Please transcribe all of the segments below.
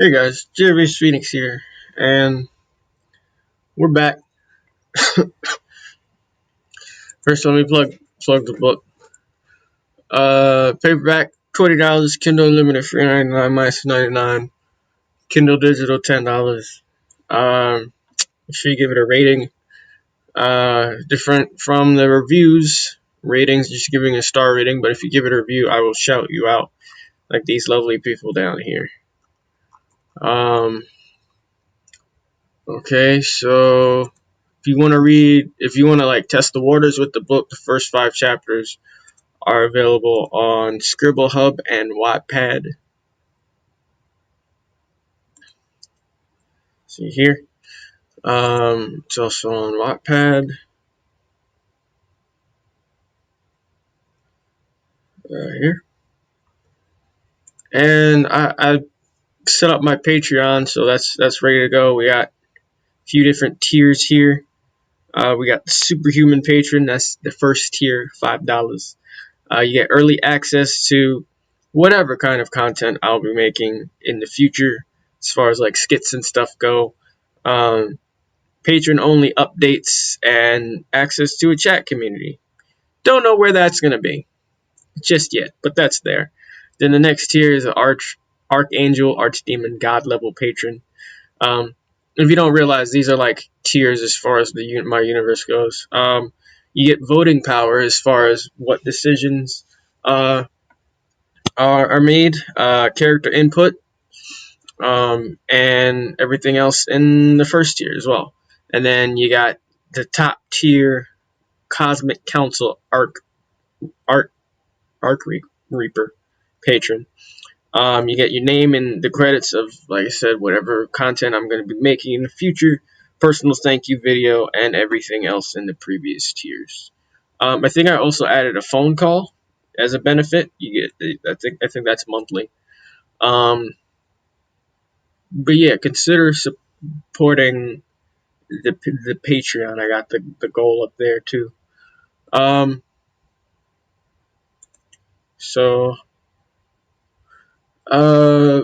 Hey guys, JV Phoenix here, and we're back. First, let me plug the book. Paperback $20, Kindle Unlimited free $3.99 minus $99, Kindle Digital $10. Make sure you give it a rating. Different from the reviews, ratings just giving a star rating, but if you give it a review, I will shout you out like these lovely people down here. Um, okay, so if you want to like test the waters with the book, the first 5 chapters are available on Scribble Hub and Wattpad. See here. It's also on Wattpad. Here. And I set up my Patreon, so that's ready to go. We got a few different tiers here. We got the Superhuman Patron. That's the first tier, $5. You get early access to whatever kind of content I'll be making in the future, as far as like skits and stuff go. Patron only updates and access to a chat community. Don't know where that's going to be just yet, but that's there. Then the next tier is an Archangel, Archdemon, God level patron. If you don't realize, these are like tiers as far as my universe goes. You get voting power as far as what decisions are made, character input, and everything else in the first tier as well. And then you got the top tier Cosmic Council Arc Arc Reaper patron. You get your name and the credits of, like I said, whatever content I'm going to be making in the future, personal thank you video, and everything else in the previous tiers. I think I also added a phone call as a benefit. You get, I think that's monthly. Um, but yeah, consider supporting the Patreon. I got the goal up there too. Um, so uh,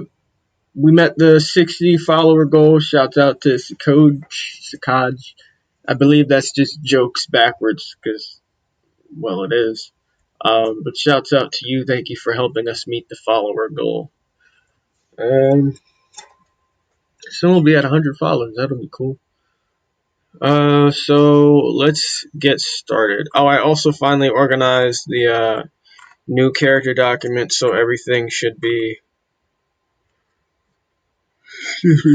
we met the 60 follower goal. Shouts out to Sakaj. I believe that's just jokes backwards because, well, it is. But shouts out to you. Thank you for helping us meet the follower goal. Um, soon we'll be at 100 followers. That'll be cool. So let's get started. Oh, I also finally organized the new character document, so everything should be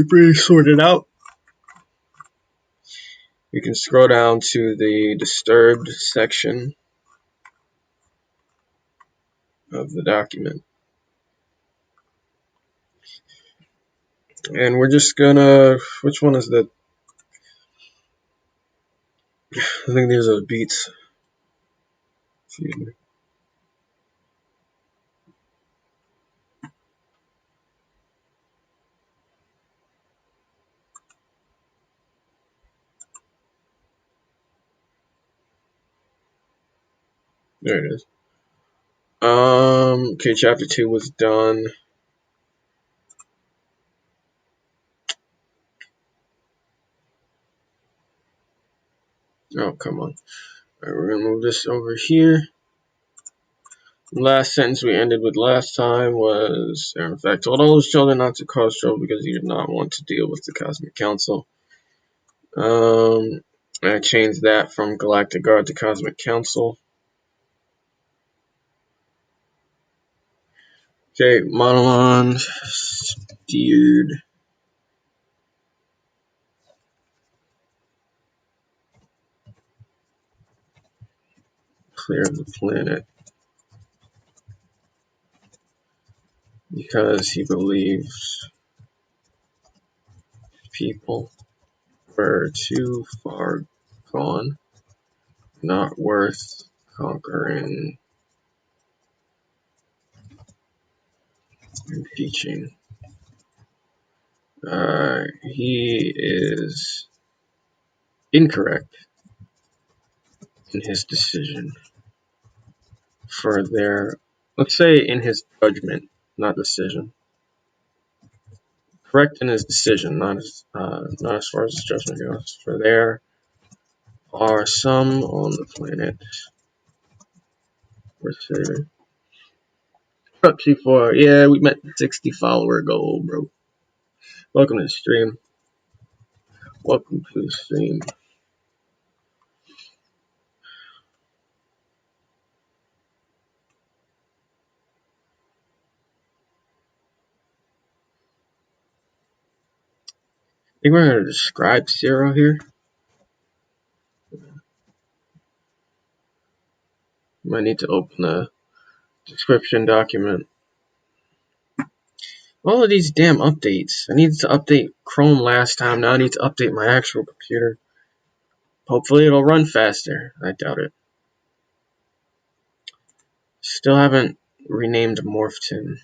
pretty sorted out. You can scroll down to the disturbed section of the document. And we're just gonna, which one is the, I think these are the beats. Excuse me. There it is. Okay, chapter 2 was done. Oh, come on. Alright, we're gonna move this over here. Last sentence we ended with last time was, in fact, told all his children not to cause trouble because he did not want to deal with the Cosmic Council. I changed that from Galactic Guard to Cosmic Council. Okay, Monolon steered. Clear the planet because he believes people were too far gone, not worth conquering and teaching. He is incorrect in his decision for their, let's say in his judgment, not decision. correct in his decision, not as far as his judgment goes. For there are some on the planet worth saving. Up too far. Yeah, we met the 60 follower goal, bro. Welcome to the stream. Welcome to the stream. I think we're going to describe Zero here. Might need to open the description document. All of these damn updates. I needed to update Chrome last time. Now I need to update my actual computer. Hopefully it'll run faster. I doubt it. Still haven't renamed Morphton.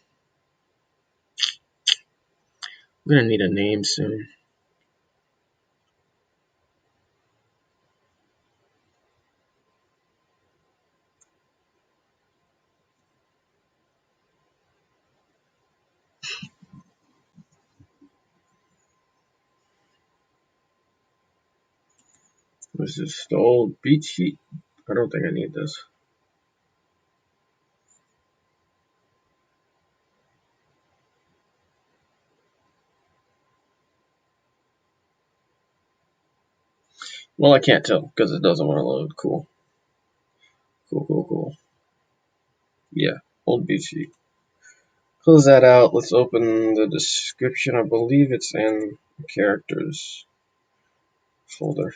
I'm gonna need a name soon. Was this the old beat sheet? I don't think I need this. Well, I can't tell because it doesn't want to load. Cool. Cool. Yeah, old beat sheet. Close that out. Let's open the description. I believe it's in the characters folder.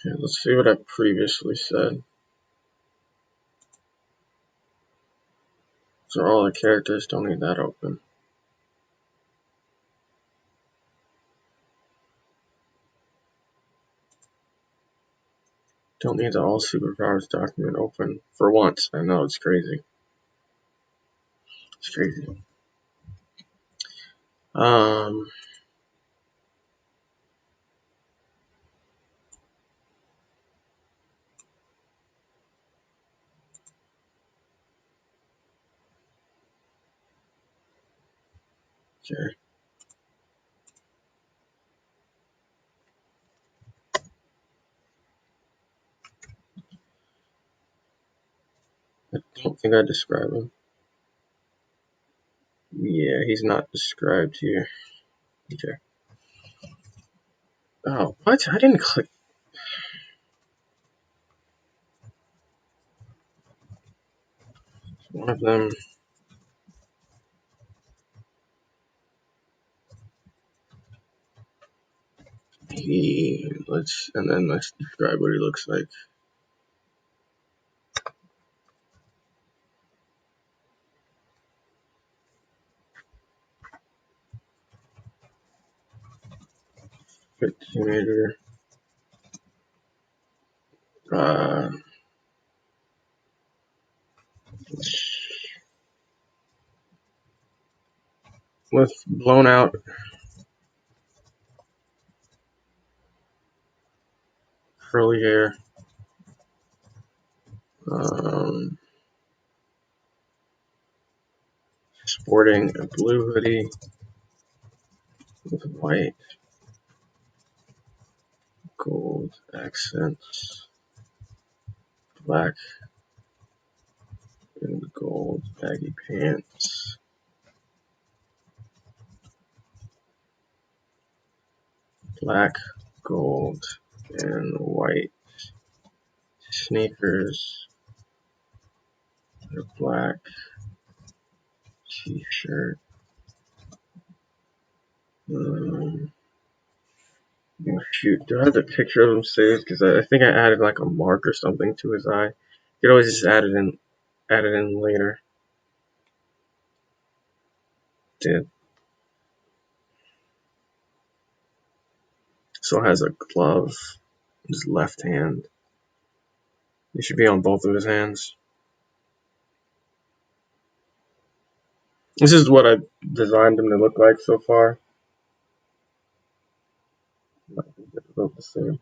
Okay, let's see what I previously said. So all the characters, don't need that open. Don't need the all superpowers document open for once. I know it's crazy. It's crazy. Okay. I don't think I describe him. Yeah, he's not described here. Okay. Oh, what? I didn't click. One of them. Let's describe what he looks like. Fit teenager. Uh, with blown out curly hair. Um, Sporting a blue hoodie with white gold accents, black and gold baggy pants, black, gold, and white sneakers, and a black t-shirt. Oh shoot, do I have the picture of him saved? Because I think I added like a mark or something to his eye. You could always just add it in later. Did so has a glove in his left hand. It should be on both of his hands. This is what I designed him to look like so far. About the same.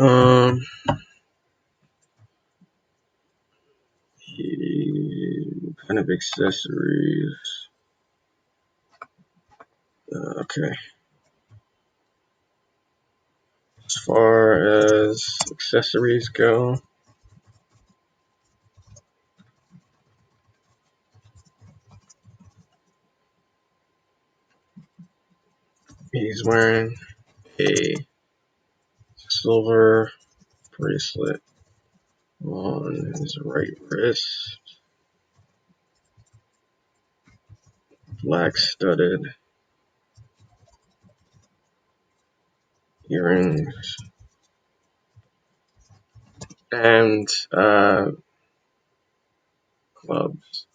Um, kind of accessories. Okay. As far as accessories go, he's wearing a silver bracelet on his right wrist, black studded earrings, and gloves,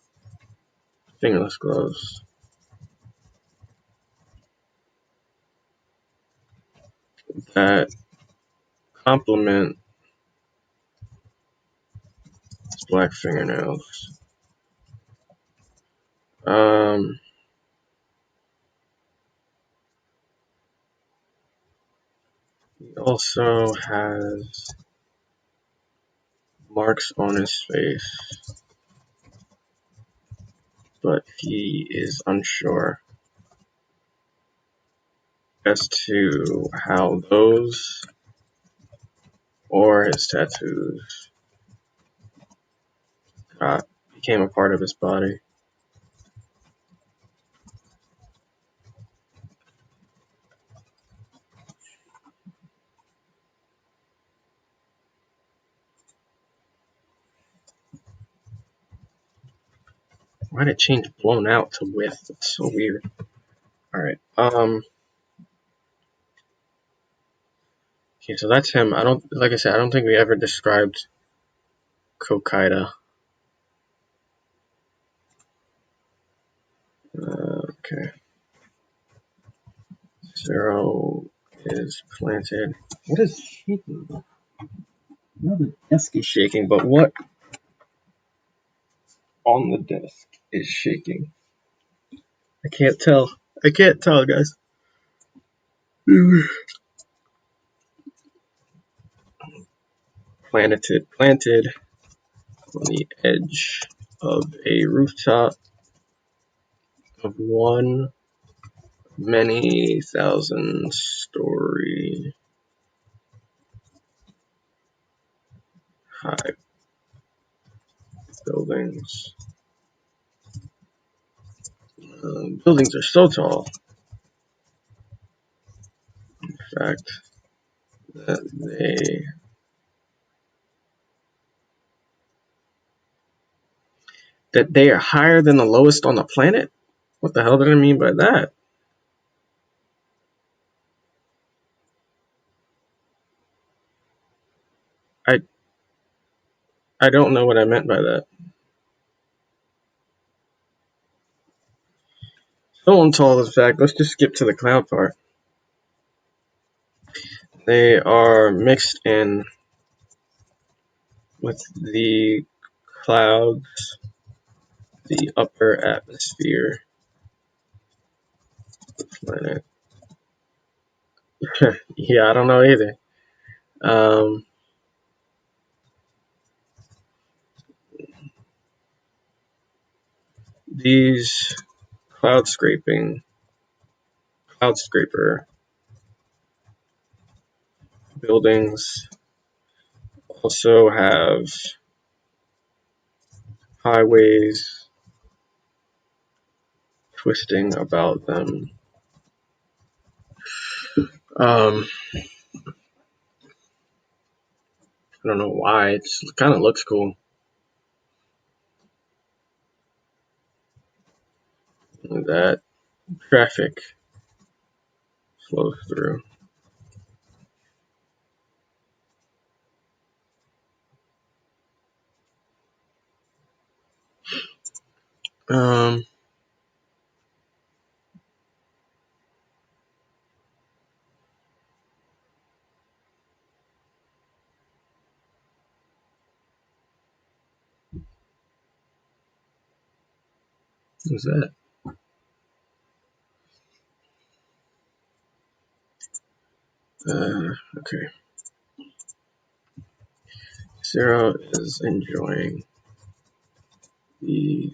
fingerless gloves that complement his black fingernails. Um, he also has marks on his face, but he is unsure as to how those or his tattoos became a part of his body. Why did it change blown out to with? That's so weird. Alright, okay, so that's him. Like I said, I don't think we ever described Kokaida. Okay. Zero is planted. What is shaking? No, the desk is shaking, but what on the desk is shaking? I can't tell. I can't tell, guys. Planted on the edge of a rooftop of one many thousand story high buildings. Buildings are so tall, in fact, that they are higher than the lowest on the planet. What the hell did I mean by that? I I don't know what I meant by that. So untall is fact. Let's just skip to the cloud part. They are mixed in with the clouds, the upper atmosphere of the planet. Yeah, I don't know either. Um, these cloud scraper buildings also have highways twisting about them. Um, I don't know why. It kind of looks cool. That traffic flows through. Um, what's that? Okay. Zero is enjoying the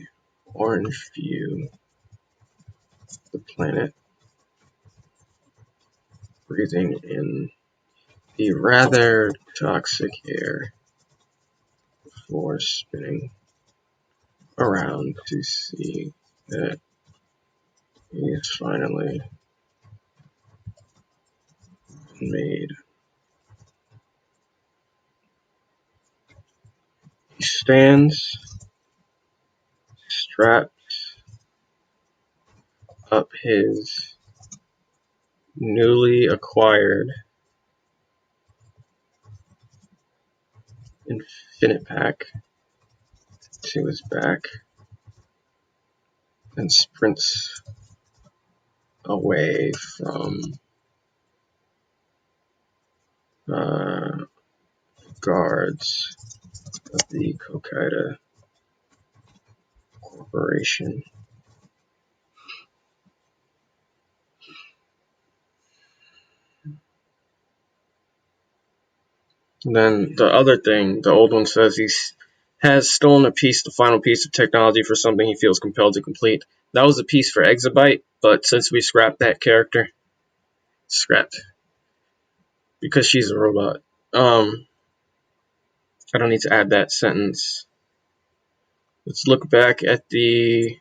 orange view of the planet, breathing in the rather toxic air before spinning around to see that he's finally made. He stands, strapped up his newly acquired Infinite-Pack to his back and sprints away from guards of the Kokida Corporation. And then the other thing, the old one says he has stolen a piece, the final piece of technology for something he feels compelled to complete. That was a piece for Exabyte, but since we scrapped that character, scrapped because she's a robot. I don't need to add that sentence. Let's look back at the,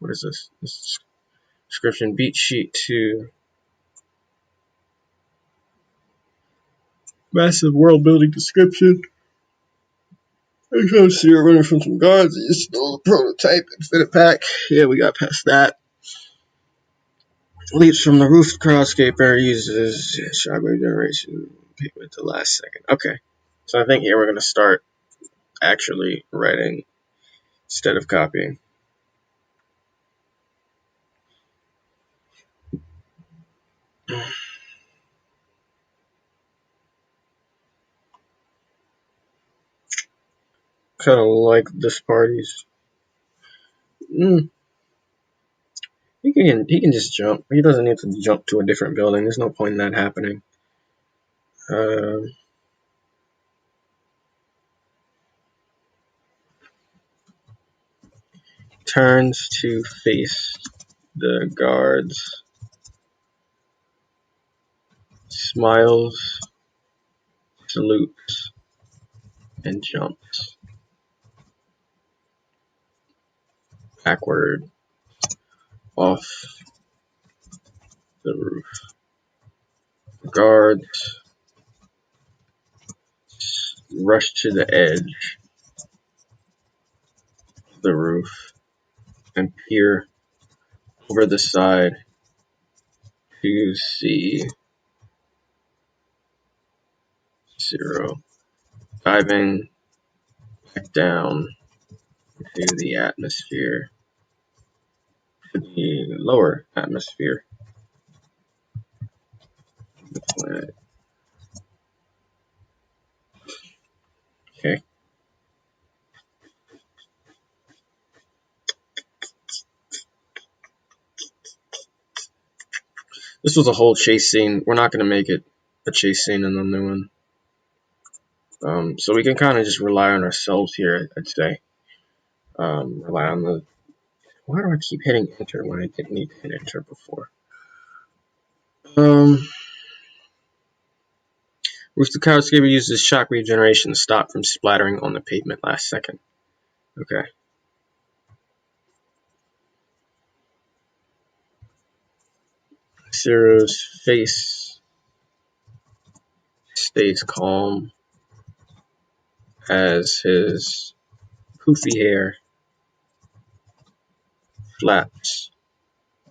what is this? This description, beat sheet 2. Massive world building description. I can see her running from some guards. It's still a prototype Infinite-Pack. Yeah, we got past that. Leaps from the roof. Crowdscaper uses shockwave generation. Payment to last second. Okay, so I think here we're gonna start actually writing instead of copying. Kind of like this party's. He can just jump. He doesn't need to jump to a different building. There's no point in that happening. Turns to face the guards. Smiles, salutes, and jumps backward off the roof. Guards rush to the edge of the roof and peer over the side to see Zero diving back down into the atmosphere, to the lower atmosphere of the planet. Okay. This was a whole chase scene. We're not going to make it a chase scene in the new one. So we can kind of just rely on ourselves here, I'd say. Rely on the... Why do I keep hitting enter when I didn't need to hit enter before? Rooster Crowdscaper uses shockwave generation to stop from splattering on the pavement last second. Okay. Zero's face stays calm as his poofy hair flaps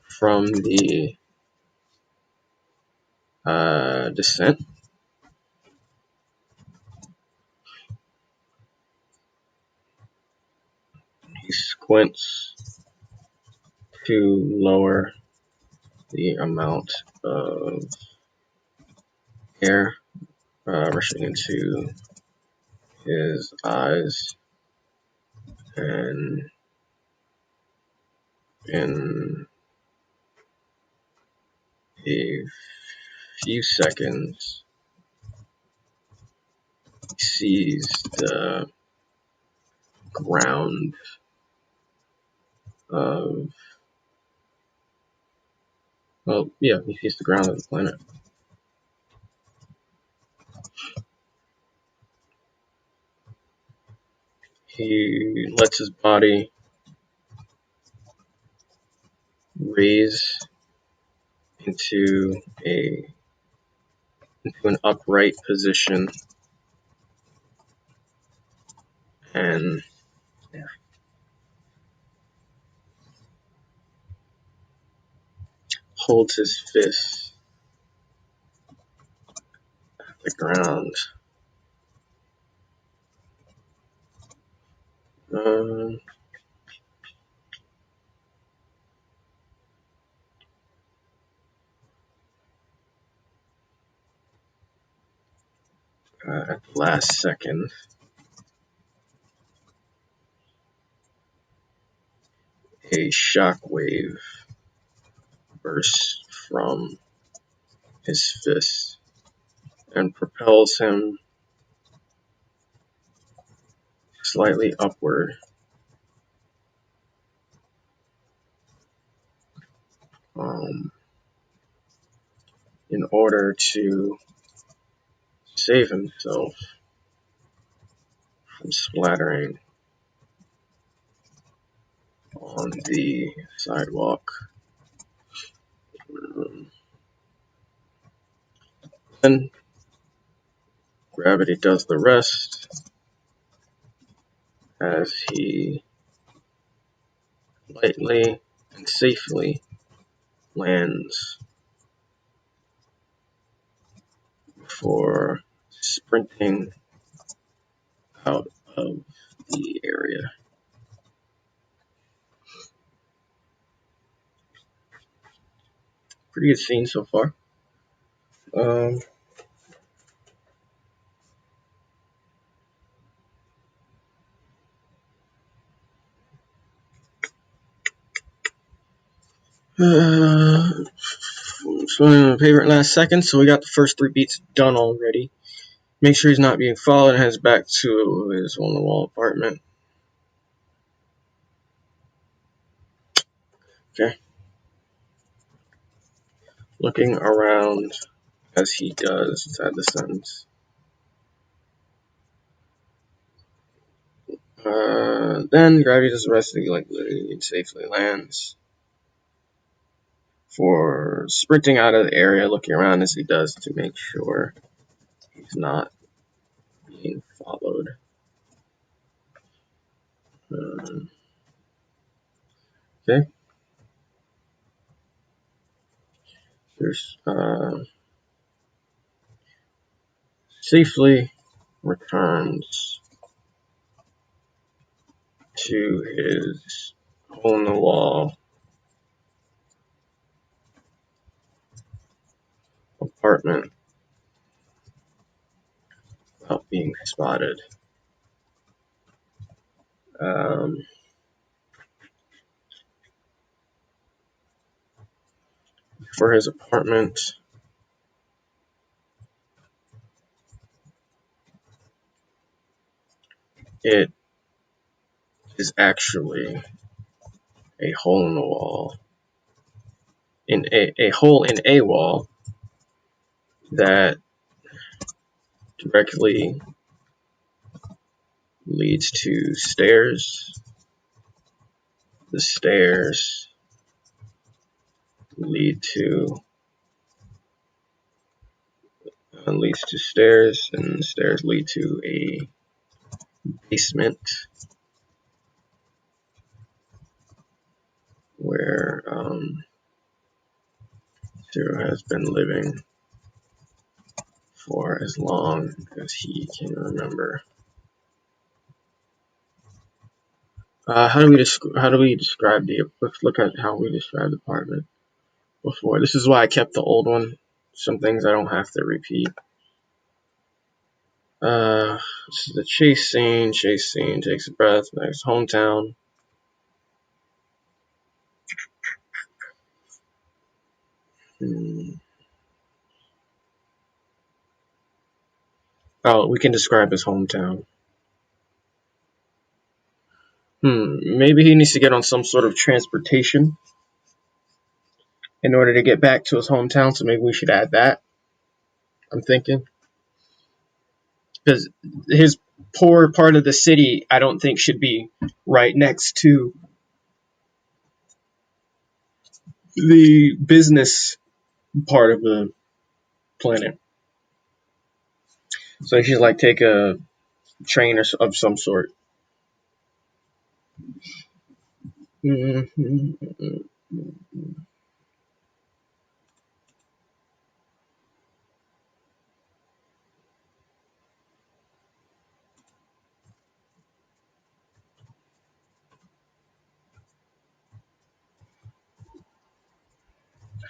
from the descent. He sequence to lower the amount of air rushing into his eyes, and in a few seconds he sees the ground of, well, yeah, he sees the ground of the planet. He lets his body raise into an upright position, and holds his fist at the ground. At the last second, a shockwave bursts from his fist and propels him slightly upward, in order to save himself from splattering on the sidewalk. Then gravity does the rest as he lightly and safely lands before sprinting out of the area. Pretty good scene so far. So favorite last second. So we got the first 3 beats done already. Make sure he's not being followed and heads back to his hole-in-the-wall apartment. Okay. Looking around as he does inside the sentence. Then gravity does the rest, and he literally safely lands. For sprinting out of the area, looking around as he does to make sure he's not being followed. Okay. There's safely returns to his hole-in-the-wall apartment without being spotted. For his apartment, it is actually a hole in the wall, in a hole in a wall that directly leads to stairs. The stairs leads to stairs, and the stairs lead to a basement where Zero has been living for as long as he can remember. how do we describe the? Let's look at how we described the apartment before. This is why I kept the old one. Some things I don't have to repeat. This is the chase scene. Chase scene takes a breath. Next, hometown. Hmm. Oh, we can describe his hometown. Maybe he needs to get on some sort of transportation in order to get back to his hometown. So maybe we should add that. I'm thinking because his poor part of the city, I don't think should be right next to the business part of the planet. So he should like take a train or of some sort.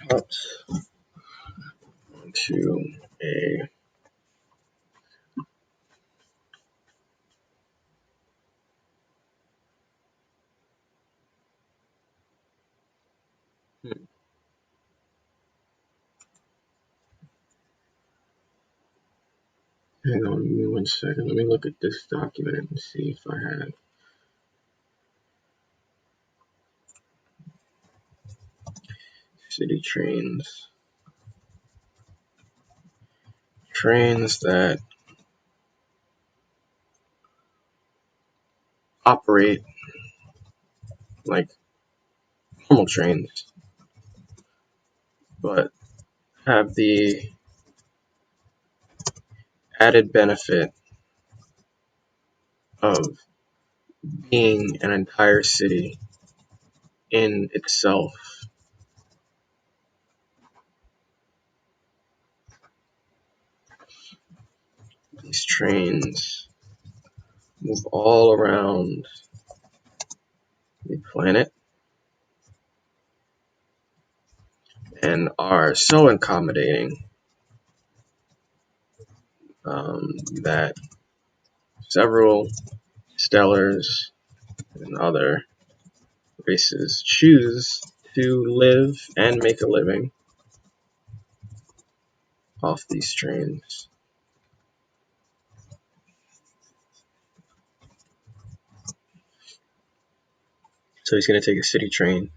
Up to a hang on, give me 1 second. Let me look at this document and see if I had city trains. Trains that operate like normal trains, but have the added benefit of being an entire city in itself. These trains move all around the planet and are so accommodating that several stellars and other races choose to live and make a living off these trains. So he's going to take a city train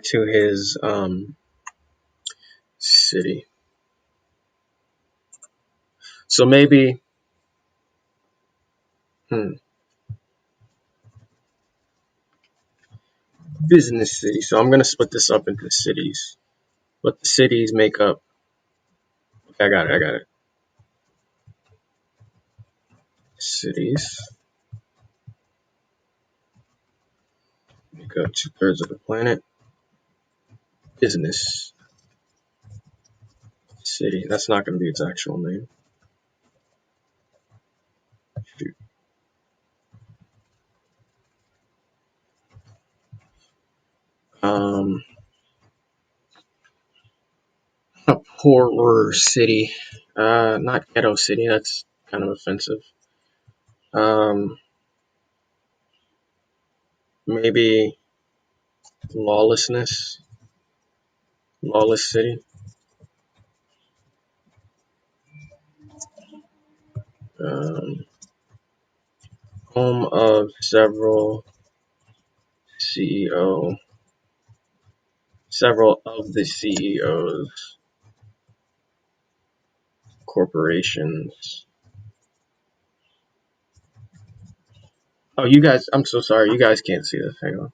to his city. So maybe, business city. So I'm going to split this up into cities. But the cities make up. Okay, I got it. I got it. Cities make up 2/3 of the planet. Business city. That's not going to be its actual name. Shoot. Um, a poorer city. Not ghetto city. That's kind of offensive. Um, maybe lawlessness. Lawless city. Um, home of CEO, several of the CEOs, corporations. Oh, you guys, I'm so sorry. You guys can't see this. Hang on.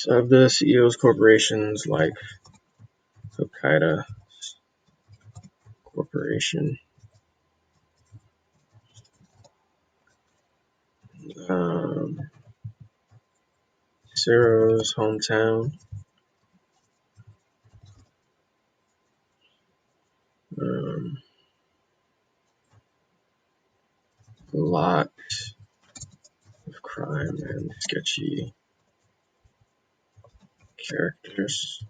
Of the CEOs, corporations like Hokkaido Corporation, um, Ciro's hometown, time and sketchy characters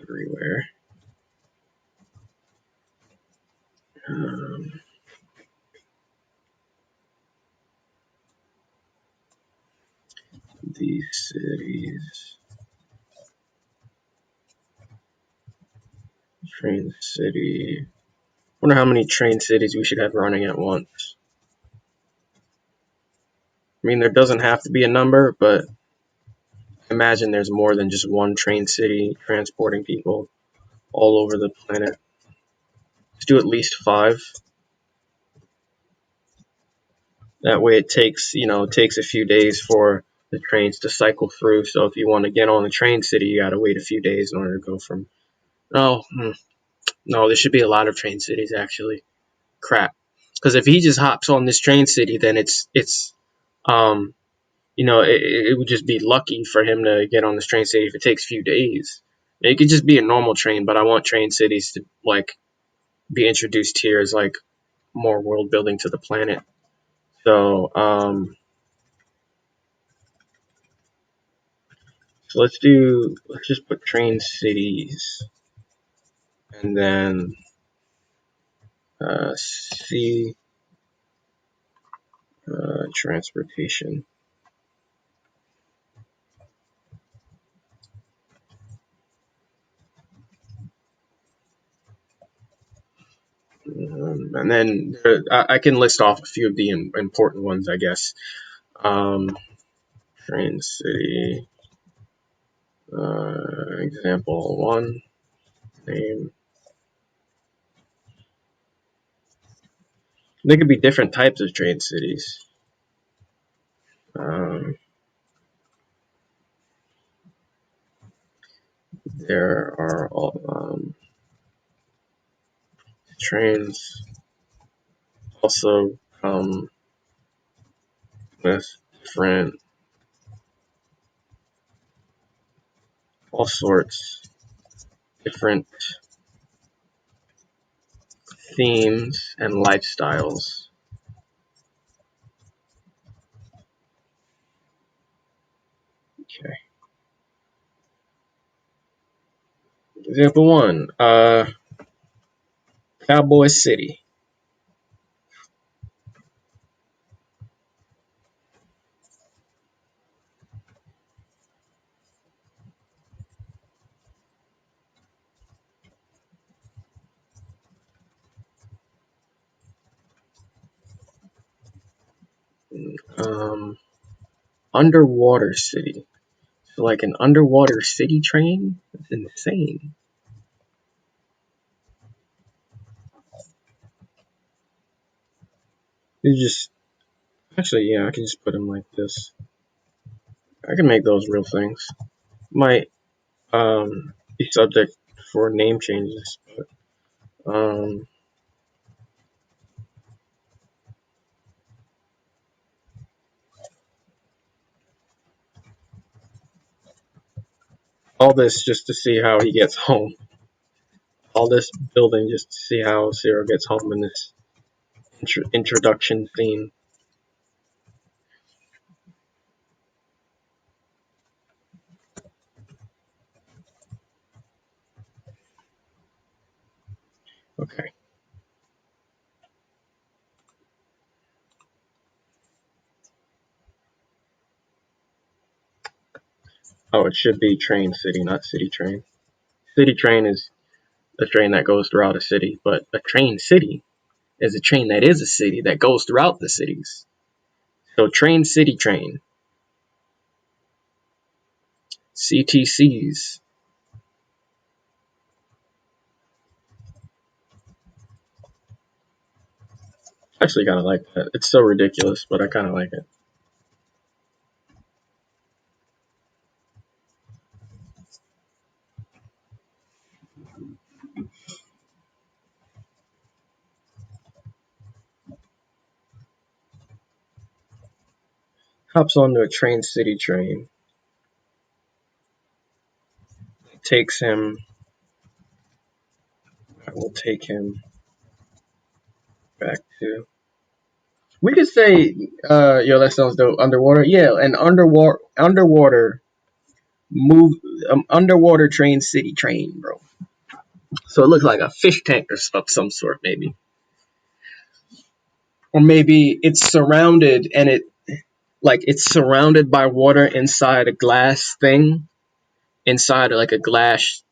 everywhere. These cities, train city. Wonder how many train cities we should have running at once. I mean, there doesn't have to be a number, but imagine there's more than just one train city transporting people all over the planet. Let's do at least 5. That way it takes, it takes a few days for the trains to cycle through. So if you want to get on the train city, you got to wait a few days in order to go from. No, there should be a lot of train cities actually. Crap. Because if he just hops on this train city, then um, it would just be lucky for him to get on this train city if it takes a few days. It could just be a normal train, but I want train cities to be introduced here as more world building to the planet. So so let's just put train cities and then C transportation. And then I can list off a few of the important ones, I guess. Train city, example 1, name. There could be different types of train cities. Um, there are trains also come with different, all sorts, different themes and lifestyles. Okay. Example 1, Cowboy City. Um, Underwater City. So like an underwater city train? That's insane. You just actually, yeah, I can just put them like this. I can make those real things. Might be subject for name changes, but all this just to see how he gets home. All this building just to see how Zero gets home in this introduction scene. Okay. Oh, it should be train city, not city train. City train is a train that goes throughout a city, but a train city is a train that is a city that goes throughout the cities. So train city train. CTCs. I actually kind of like that. It's so ridiculous, but I kind of like it. Hops onto a train city train. Takes him. I will take him back to. We could say, yo, that sounds dope. Underwater, yeah, an underwater move, underwater train city train, bro. So it looks like a fish tank or of some sort, maybe, or maybe it's surrounded and it's surrounded by water inside a glass thing, inside like a glass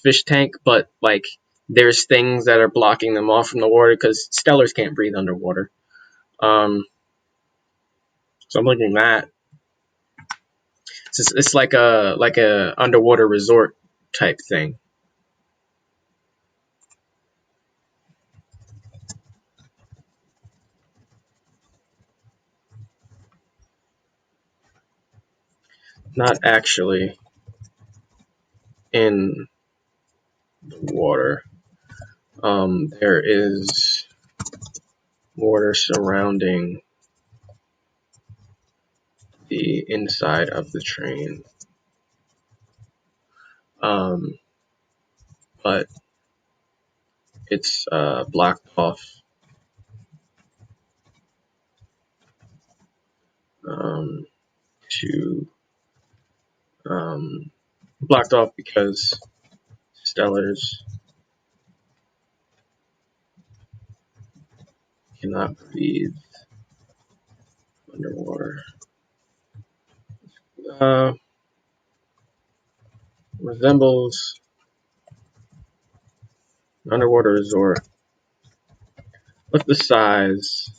fish tank, but like there's things that are blocking them off from the water because stellars can't breathe underwater. Um, so I'm looking at that. It's like a underwater resort type thing. Not actually in the water. There is water surrounding the inside of the train. Um, but it's blocked off. Um, to blocked off because stellars cannot breathe underwater. Uh, resembles an underwater resort. What's the size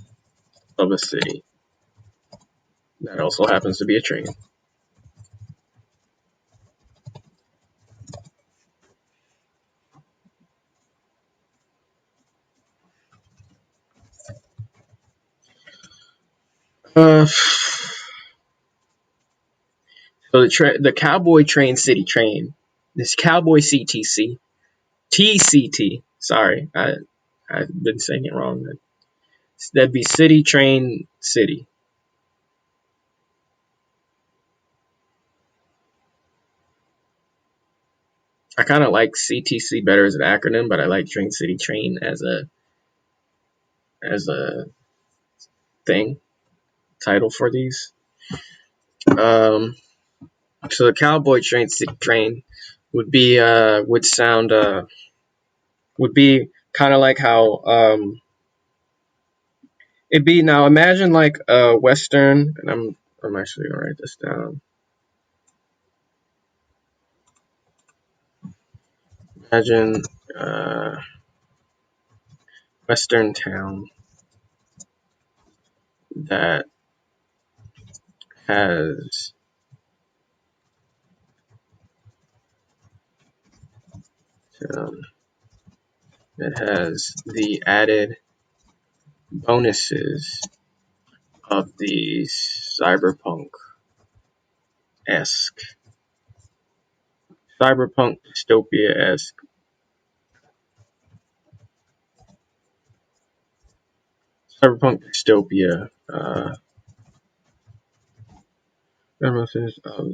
of a city? That also happens to be a train. So the Cowboy Train City train, this Cowboy CTC, TCT. Sorry, I've been saying it wrong. That'd be City Train City. I kind of like CTC better as an acronym, but I like Train City Train as a thing title for these. Um, so the Cowboy Train City Train would sound would be kind of like how it'd be now. Imagine like a Western, and I'm actually gonna write this down. Imagine uh, Western town that has um, that has the added bonuses of the esque cyberpunk dystopia esque cyberpunk dystopia bonuses of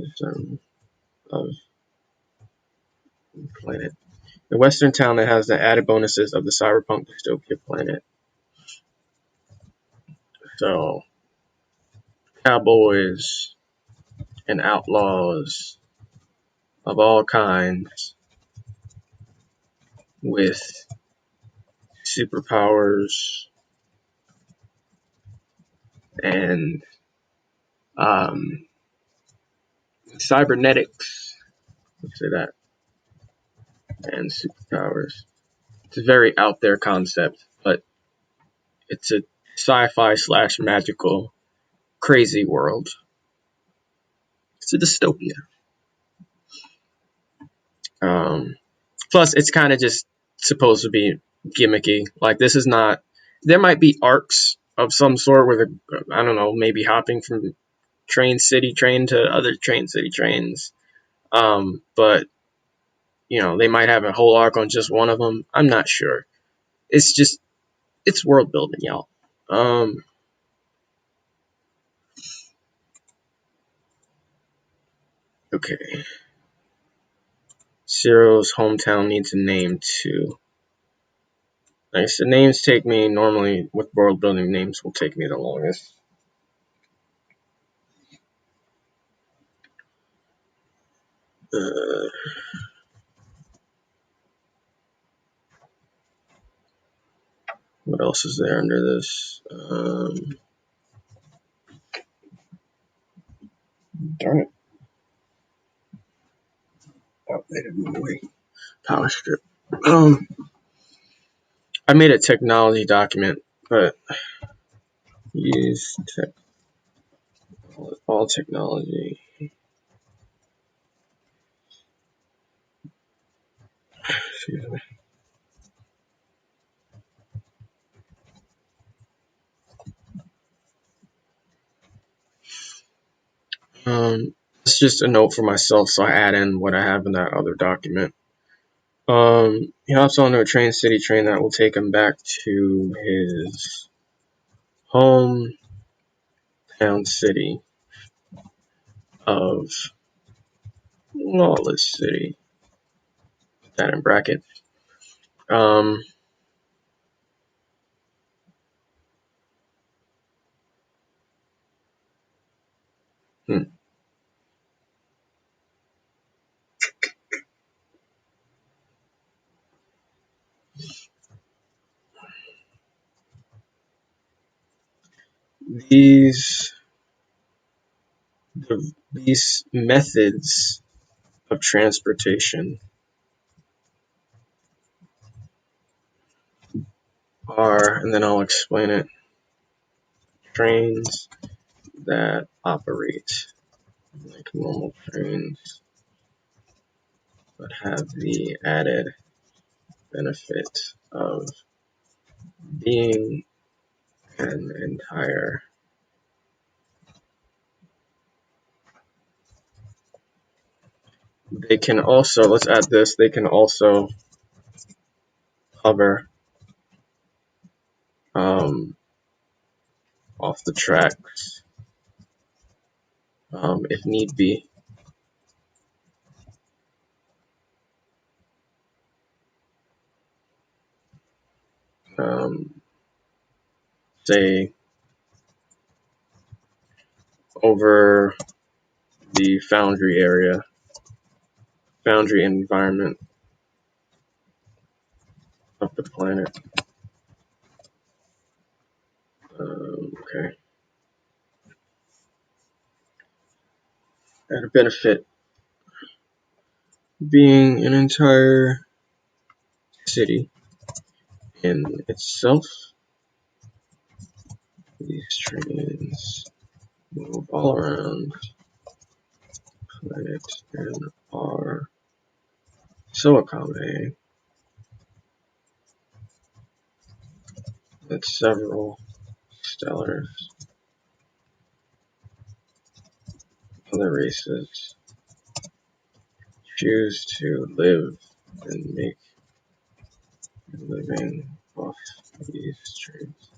planet. The Western town that has the added bonuses of the cyberpunk dystopia planet. So cowboys and outlaws of all kinds with superpowers and um, cybernetics. Let's say that, and superpowers. It's a very out there concept, but it's a sci-fi slash magical crazy world. It's a dystopia. Um, Plus, it's kind of just supposed to be gimmicky. Like this is not. There might be arcs of some sort where I don't know, maybe hopping from train city train to other train city trains. But they might have a whole arc on just one of them. I'm not sure. It's world building, y'all. Um, okay. Ciro's hometown needs a name too. Like I said, names take me normally with world building. Names will take me the longest. Uh, what else is there under this? Darn it. Outdated movie. Power strip. I made a technology document, but use all technology. Excuse me. It's just a note for myself, so I add in what I have in that other document. He hops onto a train, city train that will take him back to his hometown city of Lawless City. Put that in bracket. Um, hmm. These these methods of transportation are, and then I'll explain it. Trains that operate like normal trains, but have the added benefit of being an entire. They can also, let's add this, they can also hover um, off the tracks if need be. Um, say over the foundry area, foundry environment of the planet. Okay. At a benefit being an entire city in itself. These trains move all around the planet and are so accommodating that several stellar other races choose to live and make a living off these trains.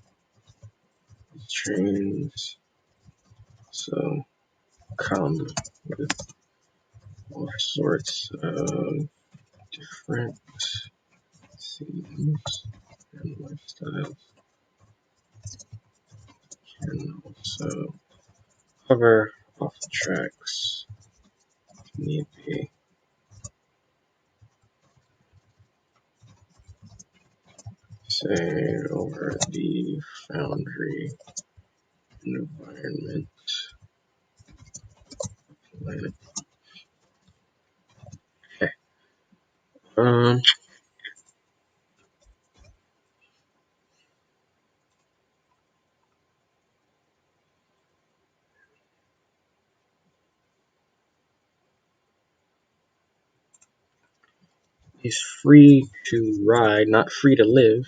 These trains also come with all sorts of different themes and lifestyles. Can also hover off the tracks if need be. Say over the foundry environment planet. Okay. He's free to ride, not free to live.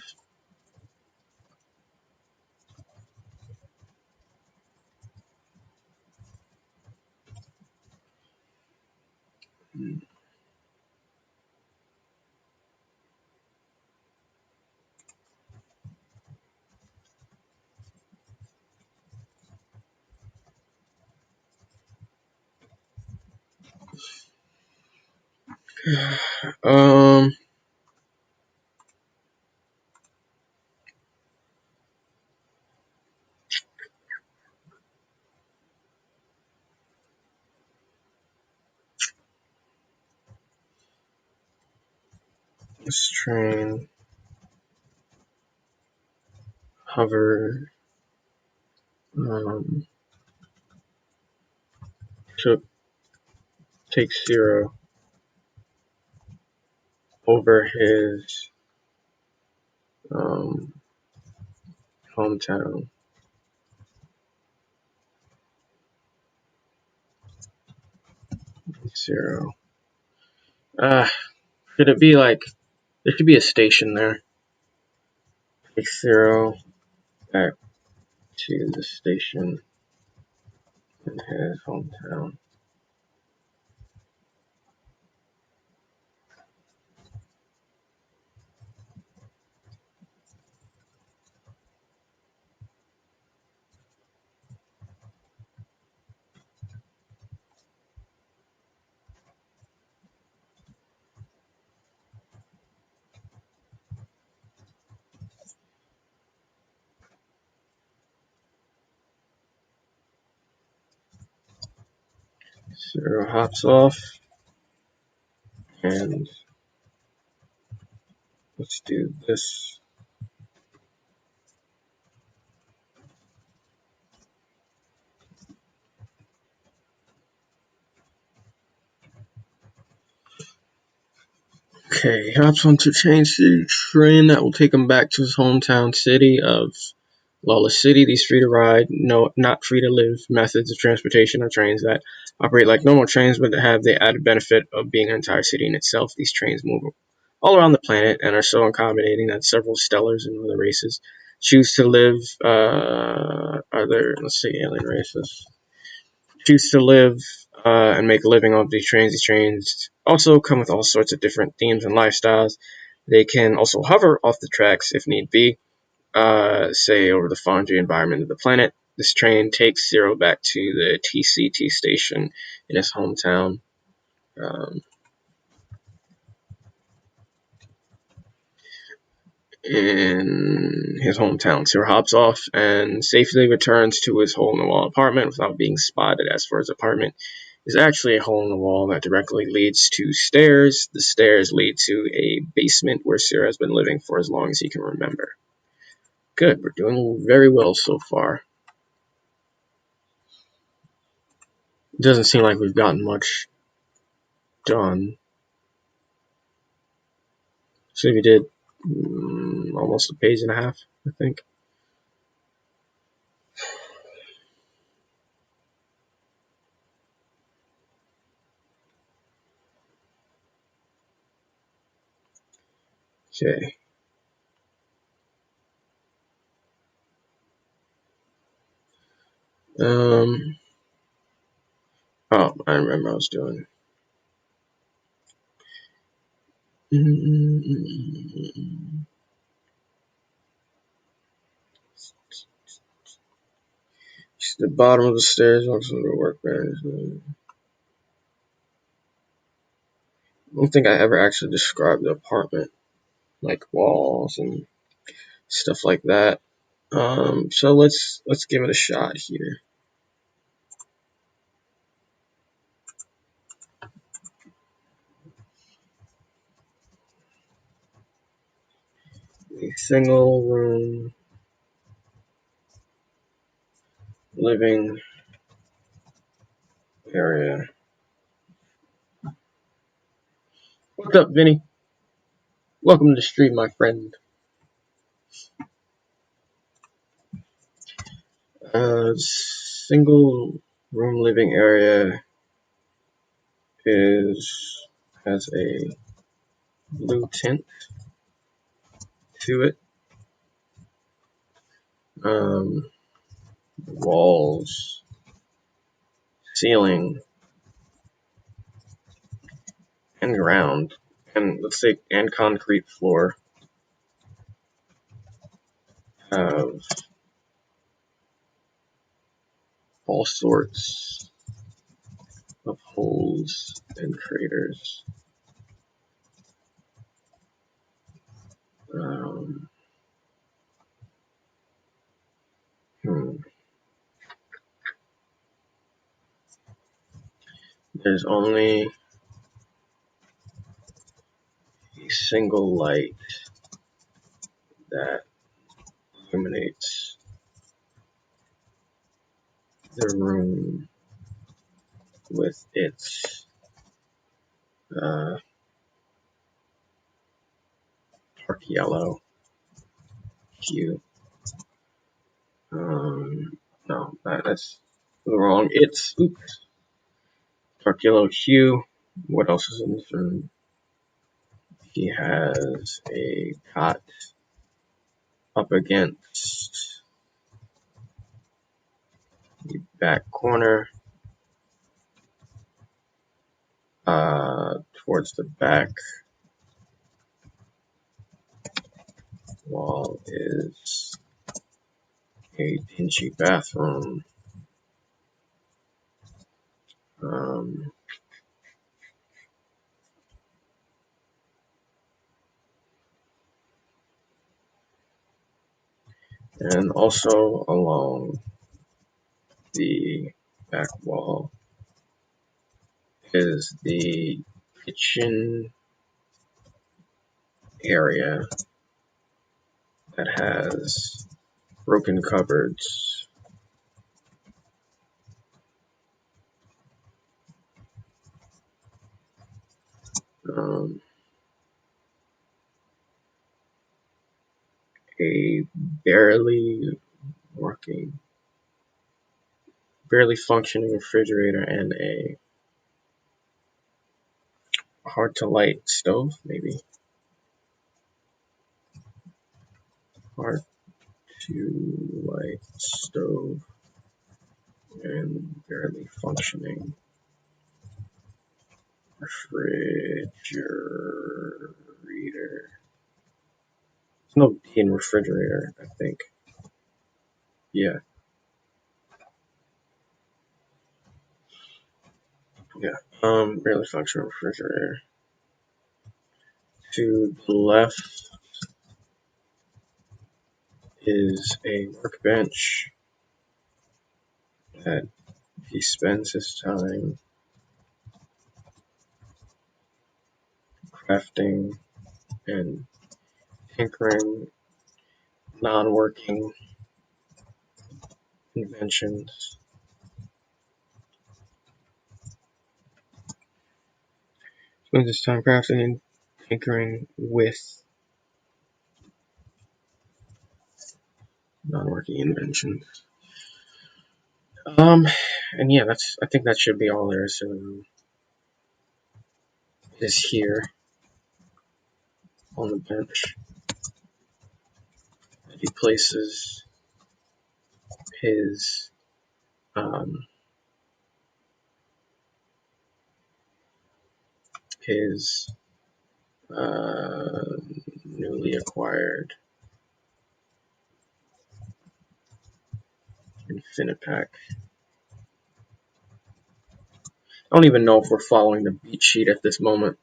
Um, This train hover took takes Zero over his hometown. Zero. Should it be like there should be a station there? Take Zero back to the station in his hometown. Zero hops off, and let's do this. Okay, he hops onto Chain City train that will take him back to his hometown city of Lawless City. These free to ride, no, not free to live methods of transportation are trains that operate like normal trains, but have the added benefit of being an entire city in itself. These trains move all around the planet and are so accommodating that several stellars and other races choose to live. Let's see, alien races choose to live and make a living off these trains. These trains also come with all sorts of different themes and lifestyles. They can also hover off the tracks if need be, say over the foundry environment of the planet. This train takes Zero back to the TCT station in his hometown. Um, in his hometown, Zero hops off and safely returns to his hole-in-the-wall apartment without being spotted. As for his apartment, is actually a hole in the wall that directly leads to stairs. The stairs lead to a basement where Zero has been living for as long as he can remember. Good, we're doing very well so far. It doesn't seem like we've gotten much done. So we did almost a page and a half, I think. Okay. Oh, I remember what I was doing. The bottom of the stairs walks over the workbench. I don't think I ever actually described the apartment, like walls and stuff like that. So let's give it a shot here. A single room living area. What's up, Vinny? Welcome to the stream, my friend. Single room living area has a blue tint to it. Walls, ceiling, and ground, and let's say and concrete floor have all sorts of holes and craters. Um, There's only a single light that illuminates the room with its dark yellow hue. No, that's wrong. It's dark yellow hue. What else is in this room? He has a cot up against the back corner. Towards the back wall is a dingy bathroom. And also along the back wall is the kitchen area that has broken cupboards. A barely functioning refrigerator, and a hard to light stove, maybe. Hard to light stove and barely functioning refrigerator. There's no D in refrigerator, I think. Yeah. Yeah. Barely functional refrigerator. To the left is a workbench that he spends his time crafting and tinkering non-working inventions. Spends his time crafting and tinkering with non-working inventions. And yeah, I think that should be all there is here on the bench. He places his his newly acquired Infinipack. I don't even know if we're following the beat sheet at this moment.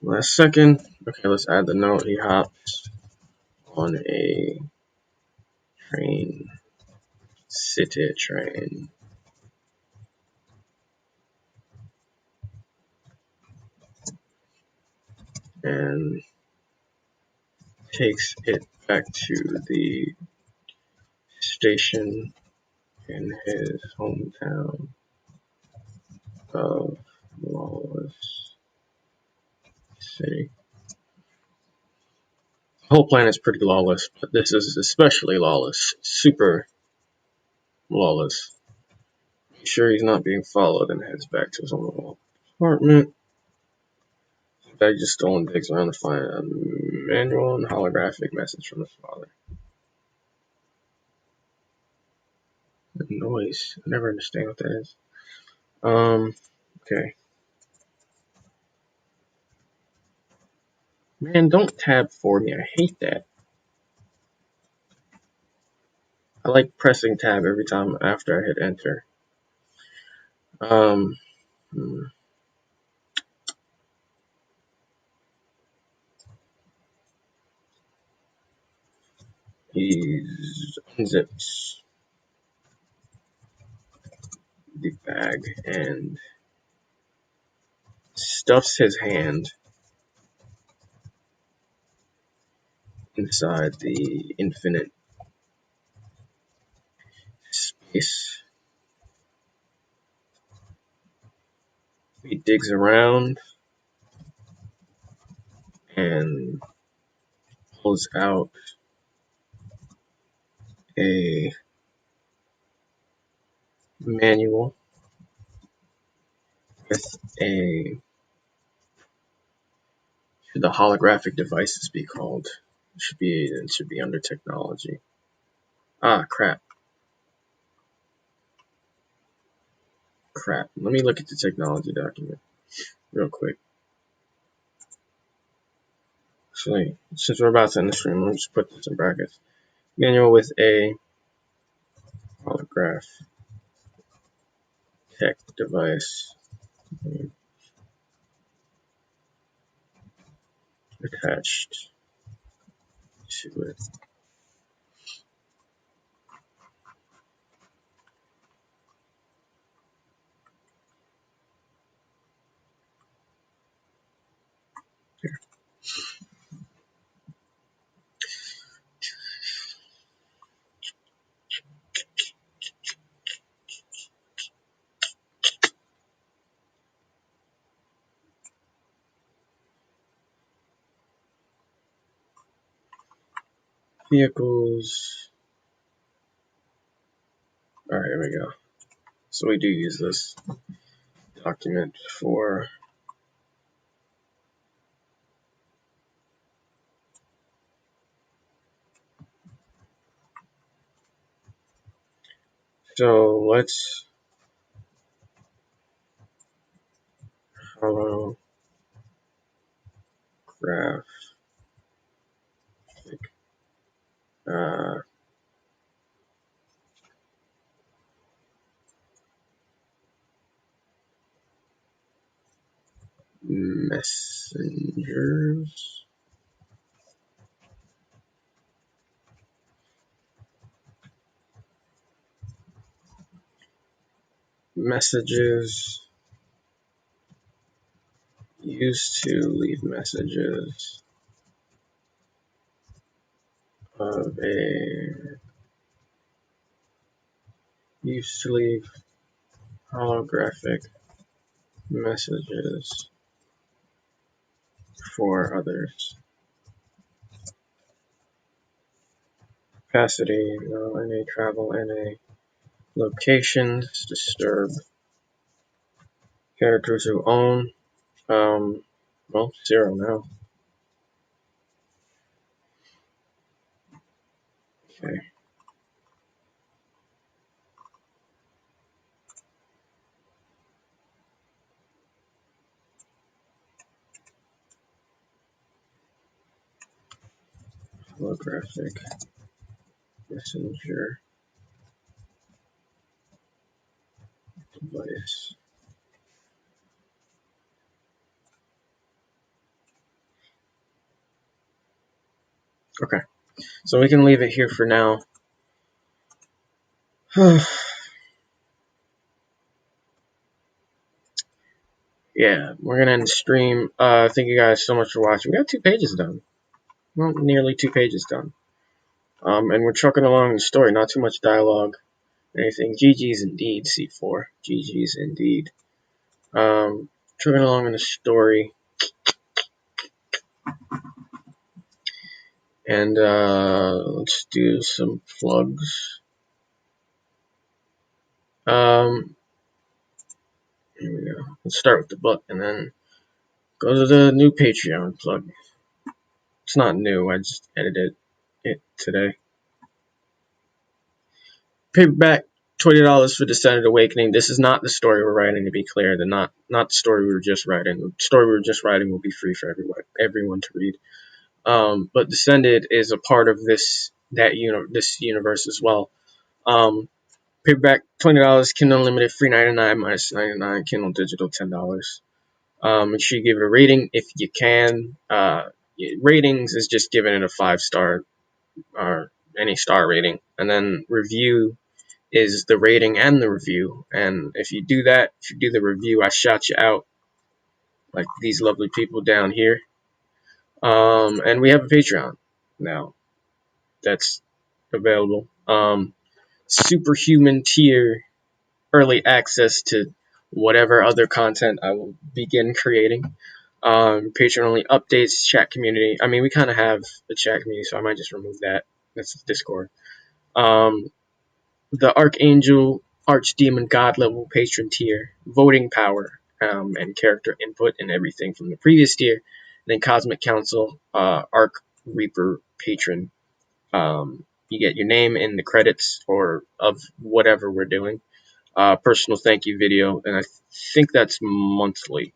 Last second. Okay, let's add the note. He hops on a train, city train. And takes it back to the station in his hometown of Lawless City. The whole planet's pretty lawless, but this is especially lawless. Super lawless. He's sure he's not being followed and heads back to his own apartment. The guy just stolen digs around to find a manual and holographic message from his father. The noise. I never understand what that is. Okay. Man, don't tab for me. I hate that. I like pressing tab every time after I hit enter. He unzips the bag and stuffs his hand inside the infinite space. He digs around and pulls out a manual with a, should the holographic devices be called? It should be under technology. Ah, crap. Let me look at the technology document real quick. Actually, since we're about to end the stream, let me just put this in brackets. Manual with a holograph tech device attached to it. Here. Vehicles. Alright, here we go. So we do use this document for let's holograph uh, messengers. Messages used to leave messages of a used to leave holographic messages for others. Capacity, no, NA travel, NA locations, disturb. Characters who own, well, 0 now. Okay. Holographic messenger device. Okay, so we can leave it here for now. Yeah, we're gonna end the stream. Thank you guys so much for watching. We got 2 pages done. Well, nearly 2 pages done. And we're trucking along the story. Not too much dialogue, anything. GG's indeed, C4. GG's indeed. Trucking along in the story. And let's do some plugs. Here we go. Let's start with the book and then go to the new Patreon plug. It's not new, I just edited it today. Paperback, $20 for Descended Awakening. This is not the story we're writing, to be clear. Not the story we were just writing. The story we were just writing will be free for everyone to read. But Descended is a part of this universe as well. Paperback, $20, Kindle Unlimited, free $99, minus $99, Kindle Digital, $10. Make sure you give it a rating if you can. Ratings is just giving it a 5-star or any star rating, and then review is the rating and the review. And if you do that, if you do the review, I shout you out like these lovely people down here. And we have a Patreon now that's available. Superhuman tier, early access to whatever other content I will begin creating. Patreon only updates, chat community. I mean, we kind of have a chat community, so I might just remove that. That's Discord. Um, the Archangel, Archdemon, God level patron tier, voting power, and character input and everything from the previous tier. And then Cosmic Council, Arc Reaper patron. You get your name in the credits or of whatever we're doing. Personal thank you video, and I think that's monthly.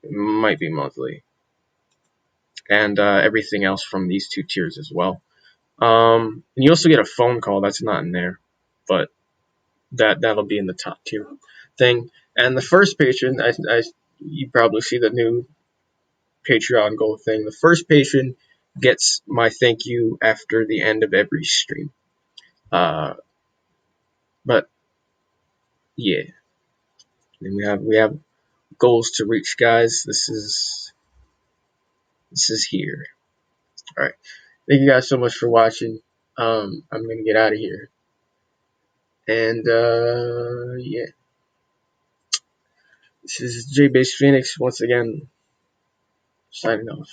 It might be monthly, and everything else from these two tiers as well. And you also get a phone call that's not in there, but that'll be in the top tier thing. And the first patron, you probably see the new Patreon goal thing. The first patron gets my thank you after the end of every stream. Uh, but yeah, and we have goals to reach, guys. This is here. All right. Thank you guys so much for watching. I'm gonna get out of here, and yeah, this is J Base Phoenix once again signing off.